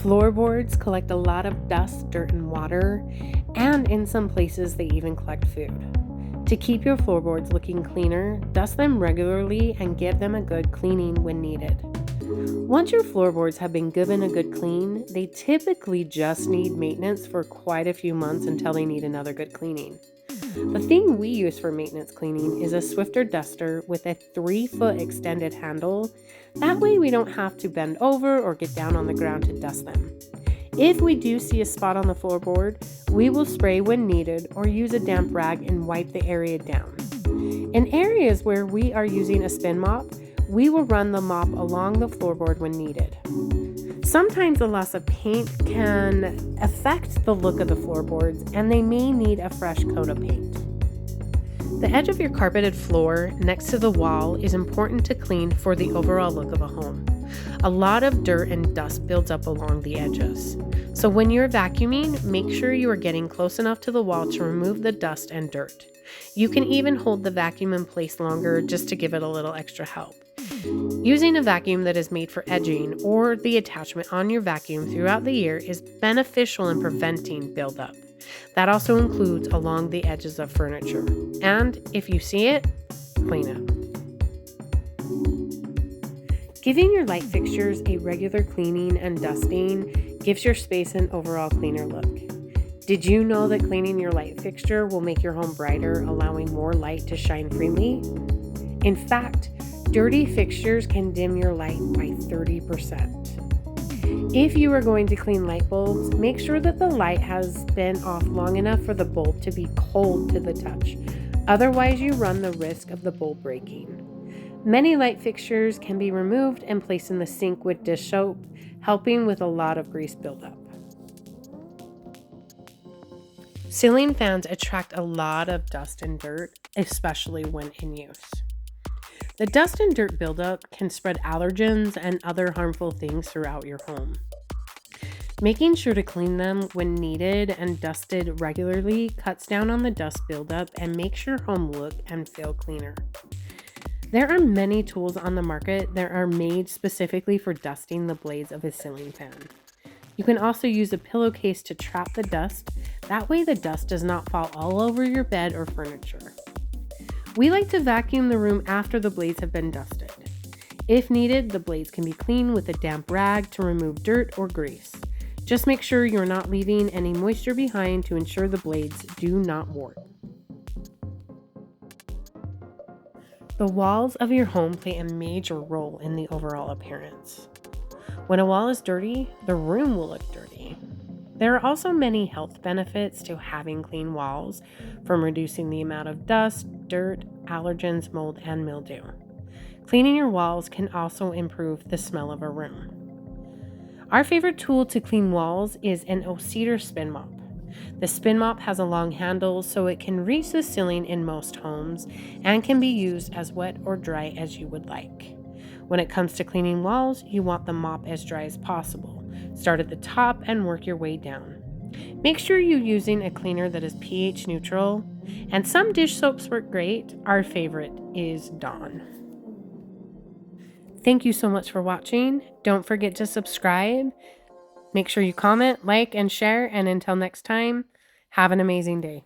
Floorboards collect a lot of dust, dirt, and water, and in some places they even collect food. To keep your floorboards looking cleaner, dust them regularly and give them a good cleaning when needed. Once your floorboards have been given a good clean, they typically just need maintenance for quite a few months until they need another good cleaning. The thing we use for maintenance cleaning is a Swiffer duster with a 3-foot extended handle. That way we don't have to bend over or get down on the ground to dust them. If we do see a spot on the floorboard, we will spray when needed or use a damp rag and wipe the area down. In areas where we are using a spin mop, we will run the mop along the floorboard when needed. Sometimes the loss of paint can affect the look of the floorboards and they may need a fresh coat of paint. The edge of your carpeted floor next to the wall is important to clean for the overall look of a home. A lot of dirt and dust builds up along the edges. So when you're vacuuming, make sure you are getting close enough to the wall to remove the dust and dirt. You can even hold the vacuum in place longer just to give it a little extra help. Using a vacuum that is made for edging or the attachment on your vacuum throughout the year is beneficial in preventing buildup. That also includes along the edges of furniture. And if you see it, clean it. Giving your light fixtures a regular cleaning and dusting gives your space an overall cleaner look. Did you know that cleaning your light fixture will make your home brighter, allowing more light to shine freely? In fact, dirty fixtures can dim your light by 30%. If you are going to clean light bulbs, make sure that the light has been off long enough for the bulb to be cold to the touch. Otherwise, you run the risk of the bulb breaking. Many light fixtures can be removed and placed in the sink with dish soap, helping with a lot of grease buildup. Ceiling fans attract a lot of dust and dirt, especially when in use. The dust and dirt buildup can spread allergens and other harmful things throughout your home. Making sure to clean them when needed and dusted regularly cuts down on the dust buildup and makes your home look and feel cleaner. There are many tools on the market that are made specifically for dusting the blades of a ceiling fan. You can also use a pillowcase to trap the dust. That way the dust does not fall all over your bed or furniture. We like to vacuum the room after the blades have been dusted. If needed, the blades can be cleaned with a damp rag to remove dirt or grease. Just make sure you're not leaving any moisture behind to ensure the blades do not warp. The walls of your home play a major role in the overall appearance. When a wall is dirty, the room will look dirty. There are also many health benefits to having clean walls, from reducing the amount of dust, dirt, allergens, mold, and mildew. Cleaning your walls can also improve the smell of a room. Our favorite tool to clean walls is an Ocedar spin mop. The spin mop has a long handle so it can reach the ceiling in most homes and can be used as wet or dry as you would like. When it comes to cleaning walls, you want the mop as dry as possible. Start at the top and work your way down. Make sure you're using a cleaner that is pH neutral, and some dish soaps work great. Our favorite is Dawn. Thank you so much for watching. Don't forget to subscribe. Make sure you comment, like, and share, and until next time, have an amazing day.